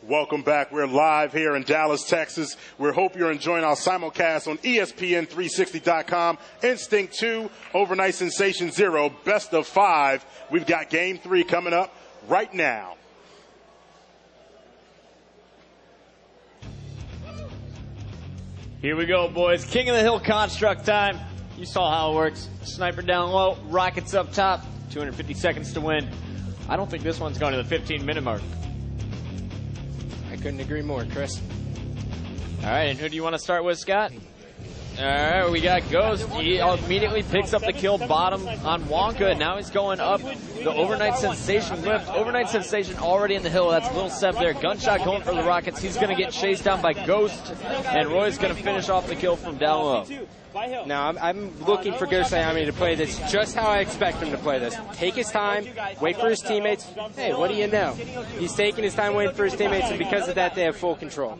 Welcome back. We're live here in Dallas, Texas. We hope you're enjoying our simulcast on ESPN360.com. Instinct 2, Overnight Sensation 0, best of 5. We've got Game 3 coming up right now. Here we go, boys. King of the Hill construct time. You saw how it works. Sniper down low, rockets up top, 250 seconds to win. I don't think this one's going to the 15-minute mark. I couldn't agree more, Chris. All right, and who do you want to start with, Scott? All right, we got Ghost. He immediately picks up the kill bottom on Wonka. Now he's going up the Overnight Sensation lift. Overnight Sensation already in the hill. That's Lil Seb there. Gunshot going for the Rockets. He's going to get chased down by Ghost, and Roy's going to finish off the kill from down low. Now, I'm looking for Ghost Ayami to play this just how I expect him to play this. Take his time, wait for his teammates. Hey, what do you know? He's taking his time waiting for his teammates, and because of that, they have full control.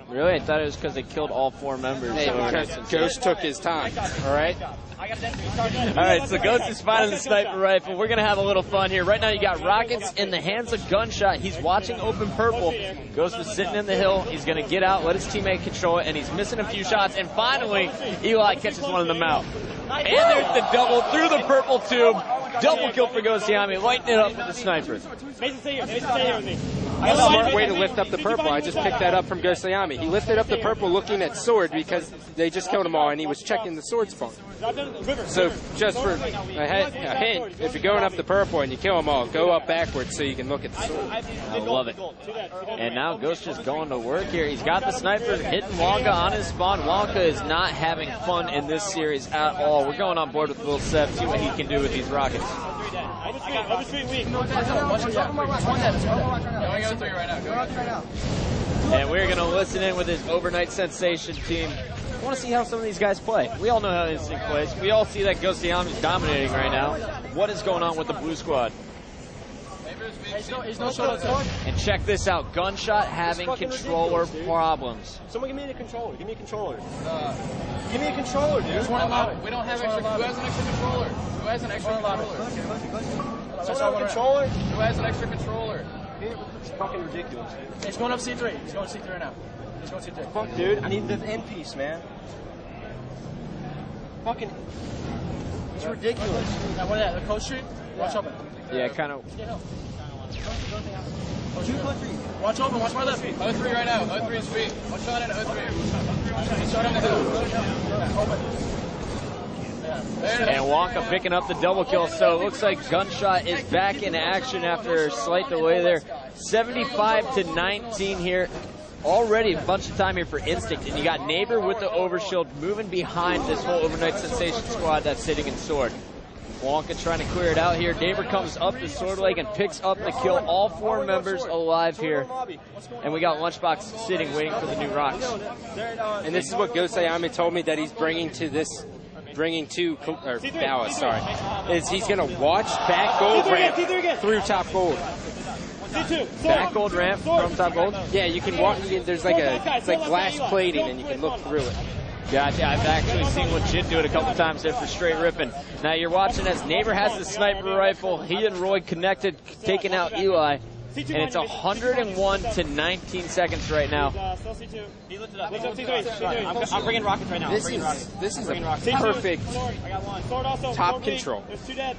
Really? I thought it was because they killed all 4 members. Hey, because Ghost took his time, all right? All right, so Ghost is finding the sniper rifle. We're going to have a little fun here. Right now, you got Rockets in the hands of Gunshot. He's watching open purple. Ghost is sitting in the hill. He's going to get out, let his teammate control it, and he's missing a few shots. And finally, Eli catches one of them out. And there's the double through the purple tube. Double kill for Ghost Ayami, lighting it up with the sniper. A smart way to lift up the purple. I just picked that up from Ghost Ayami. He lifted up the purple looking at sword because they just killed them all, and he was checking the sword spawn. So just for a hint, if you're going up the purple and you kill them all, go up backwards so you can look at the sword. I love it. And now Ghost just going to work here. He's got the sniper hitting Wonka on his spawn. Wonka is not having fun in this series at all. We're going on board with Lil Seb, see what he can do with these rockets. And we're going to listen in with his Overnight Sensation team. I want to see how some of these guys play. We all know how Instinct plays. We all see that Ghost Ayami is dominating right now. What is going on with the blue squad? And check this out. Gunshot having controller problems. Someone give me a controller. Give me a controller. Give me a controller, dude. We don't have extra. Who has an extra controller? Who has an extra controller? Someone have a controller? Who has an extra controller? It's fucking ridiculous. It's going up C3. It's going C3 right now. It's going C3. Fuck, dude. I need the end piece, man. Fucking. It's ridiculous. Now, what is that? The coast street? Watch open. Yeah, kind of. Watch open. Watch my left. 03 right now. 03 is feet. One shot in 03. Shot in the hill. Open. And Wonka picking up the double kill. So it looks like Gunshot is back in action after a slight delay there. 75-19 here. Already a bunch of time here for Instinct. And you got Neighbor with the overshield moving behind this whole Overnight Sensation squad that's sitting in Sword. Wonka trying to clear it out here. Neighbor comes up the Sword Leg and picks up the kill. All 4 members alive here. And we got Lunchbox sitting waiting for the new rocks. And this is what Ghost Ayami told me that he's bringing to Dallas, is he's going to watch back gold ramp through top gold. Back gold ramp from top gold? Yeah, you can walk, there's like it's like glass plating and you can look through it. Gotcha. I've actually seen Legit do it a couple times there for straight ripping. Now you're watching as Neighbor has the sniper rifle. He and Roy connected, taking out Eli. And it's 101-19 seconds right now. I'm bringing rockets right now. This is a perfect top control.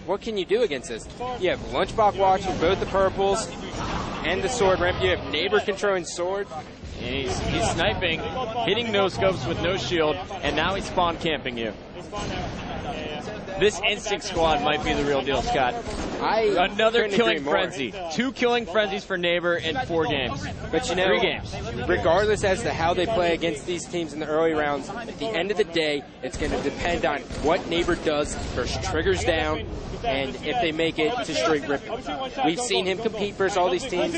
What can you do against this? You have Lunchbox watching both the purples and the sword ramp. You have Neighbor controlling sword. And he's sniping, hitting no scopes with no shield, and now he's spawn camping you. This Instinct squad might be the real deal, Scott. Another killing frenzy. 2 killing frenzies for Neighbor in 4 games. But you know, 3 games. Regardless as to how they play against these teams in the early rounds, at the end of the day, it's going to depend on what Neighbor does first triggers down and if they make it to straight ripping. We've seen him compete versus all these teams.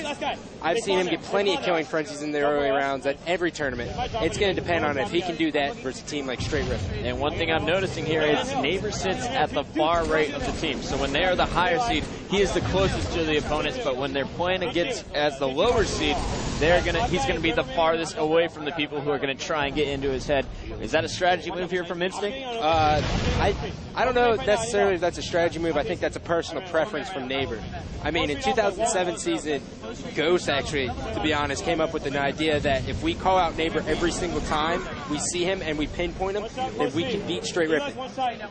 I've seen him get plenty of killing frenzies in the early rounds at every tournament. It's going to depend on if he can do that versus a team like straight ripping. And one thing I'm noticing here is Neighbor sits at the far right of the team. So when they are the higher seed, he is the closest to the opponents, but when they're playing against as the lower seed, he's gonna be the farthest away from the people who are gonna try and get into his head. Is that a strategy move here from Instinct? I don't know necessarily if that's a strategy move. I think that's a personal preference from Neighbor. I mean, in 2007 season, Ghost actually, to be honest, came up with an idea that if we call out Neighbor every single time we see him and we pinpoint him, then we can beat Straight Rippin'.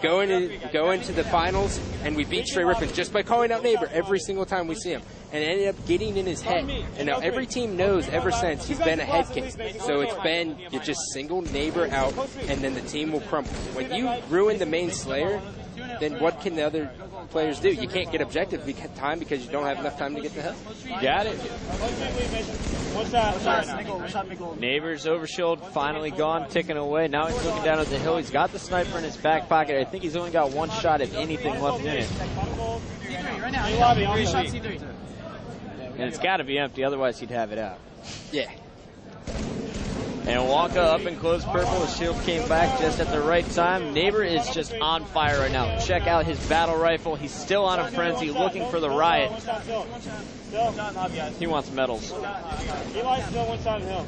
Go into the finals and we beat Straight Rippin' just by calling out Neighbor every single time we see him, and ended up getting in his head. And now every team knows ever since he's been a head case. So it's been you just single Neighbor out, and then the team will crumble. When you ruin the main Slayer, then what can the other players do? You can't get objective time because you don't have enough time to get the hill. Got it. Neighbor's overshield finally gone, ticking away. Now he's looking down at the hill. He's got the sniper in his back pocket. I think he's only got one shot, if anything, left in it. And it's got to be empty, otherwise he'd have it out. Yeah. And Wonka up and close purple. His shield came back just at the right time. Neighbor is just on fire right now. Check out his battle rifle. He's still on a frenzy, looking for the Riot. He wants medals. Eli's still one side of the hill.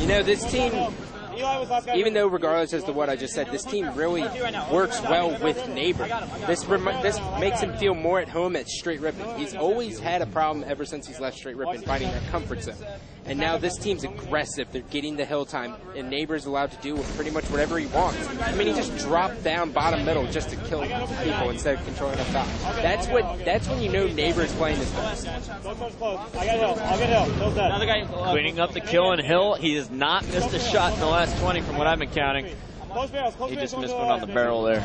You know, this team, even though regardless as to what I just said, this team really works well with Neighbor. This makes him feel more at home at Straight Rippin'. He's always had a problem ever since he's left Straight Rippin', finding their comfort zone. And now this team's aggressive. They're getting the hill time, and Neighbor's allowed to do pretty much whatever he wants. I mean, he just dropped down bottom middle just to kill people instead of controlling up top. That's when you know Neighbor's playing his best. I got hill. I'll get hill. Hill's dead. Another guy cleaning up the kill in hill. He has not missed a shot in the last 20 from what I've been counting. He just missed one on the barrel there.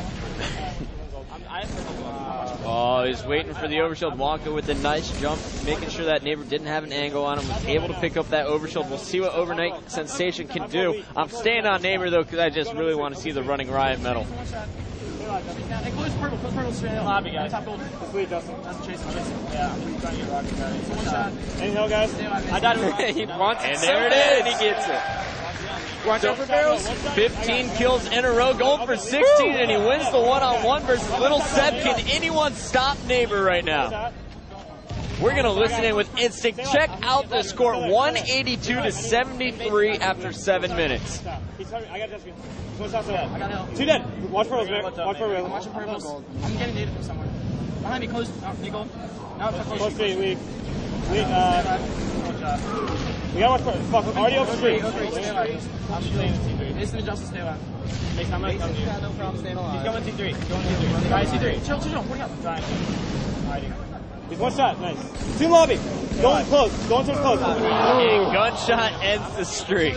Oh, he's waiting for the overshield. Wonka with the nice jump, making sure that Neighbor didn't have an angle on him, was able to pick up that overshield. We'll see what Overnight Sensation can do. I'm staying on Neighbor, though, because I just really want to see the running Riot medal. Close purple straight hill. Lobby, guys. Top gold. Sweet, Justin. That's chasing. Yeah, we're trying to get rocket, guys. One shot. Any hill, guys? I got it. He wants it. And So there it bad, is. and he gets it. Watch out for barrels. 15 kills in a row, going for 16, and he wins the one-on-one versus Little Seb. Can anyone stop Neighbor right now? We're going to listen in with Instinct. Check out the score, 182-73 after 7 minutes. I got Justin. Two dead. Watch for man. Watch for real. Watch purples. I'm getting data from somewhere. Behind me, close. Nico. Now it's close. Close feet, weak. We gotta watch for fuck. Already over street. I'm staying C3. This is Justin, stay alive. I'm gonna come to you. No problem staying alive. He's going C3. He's going C3. Try C3. Chill. What up? Hiding. He's one shot. Nice. Team lobby. Going close. Going towards close. And gunshot ends the streak.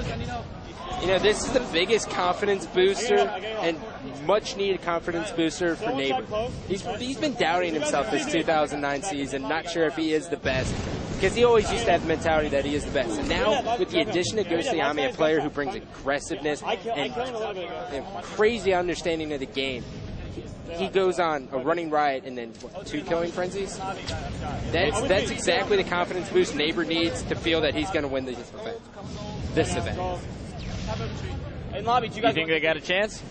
You know, this is the biggest confidence booster and much needed confidence booster for Neighbor. He's been doubting himself this 2009 season, not sure if he is the best, because he always used to have the mentality that he is the best. And now, with the addition of Ghostly Ami, a player who brings aggressive,ness and crazy understanding of the game, he goes on a running Riot and then, 2 killing frenzies? That's exactly the confidence boost Neighbor needs to feel that he's going to win this event. In lobby, You think they got a chance?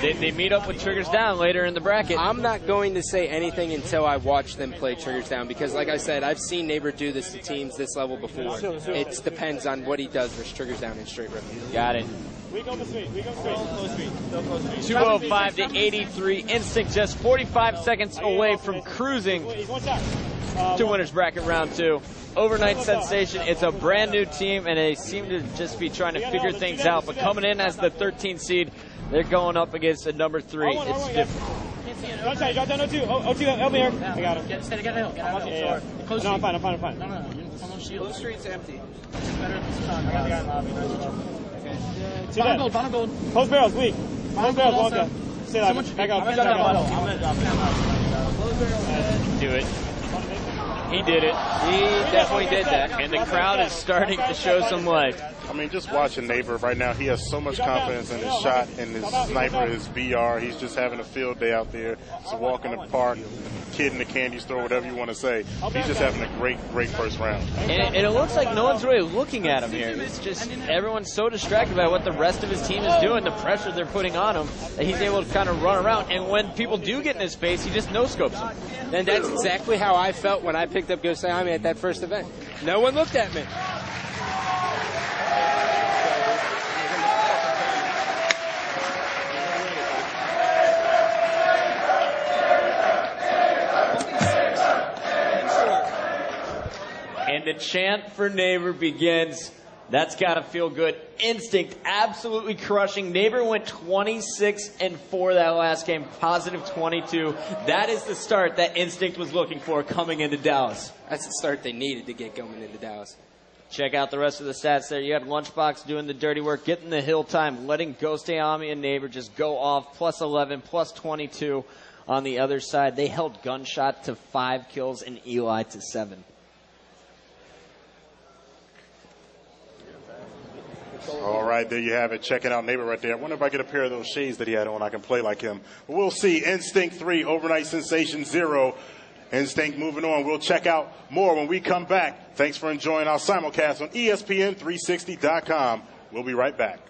They meet up with Triggers Down later in the bracket. I'm not going to say anything until I watch them play Triggers Down, because like I said, I've seen Neighbor do this to teams this level before. It depends on what he does versus Triggers Down and Straight Rippin'. Got it. We go to street. Close street. Still close street. 205-83. Instinct just 45 seconds away from cruising He's one shot. to winners bracket round 2. Overnight Sensation, it's a brand new team, and they seem to just be trying to figure things out. But coming in as the 13th seed, they're going up against a number 3. It's different. One shot. Drop down 0-2. 0-2. Help me here. I got him. Get a hill. Get a hill. Close No, I'm fine. No. Someone shield. Close street's empty. It's better this time. I got the guy in lobby. Nice job. Bottom gold. Close barrels, weak. Close barrels, also. Wonka. Stay alive. Back up. I'm gonna drop that bottle. Do it. He did it. He definitely did that. And the crowd is starting to show some life. I mean, just watching Neighbor right now, he has so much confidence in his shot, in his sniper, his VR. He's just having a field day out there. Just a walk in the park, kid in the candy store, whatever you want to say. He's just having a great first round. And it looks like no one's really looking at him here. It's just everyone's so distracted by what the rest of his team is doing, the pressure they're putting on him, that he's able to kind of run around. And when people do get in his face, he just no-scopes them. And that's exactly how I felt when I picked up Ghost Army at that first event. No one looked at me. And the chant for Neighbor begins. That's got to feel good. Instinct absolutely crushing. Neighbor went 26-4 that last game, positive 22. That is the start that Instinct was looking for coming into Dallas. That's the start they needed to get going into Dallas. Check out the rest of the stats there. You had Lunchbox doing the dirty work, getting the hill time, letting Ghost Ayami and Neighbor just go off, plus 11, plus 22 on the other side. They held Gunshot to 5 kills and Eli to 7. All right, there you have it. Checking out Neighbor right there. I wonder if I get a pair of those shades that he had on, I can play like him. But we'll see. Instinct 3, Overnight Sensation 0. Instinct moving on. We'll check out more when we come back. Thanks for enjoying our simulcast on ESPN360.com. We'll be right back.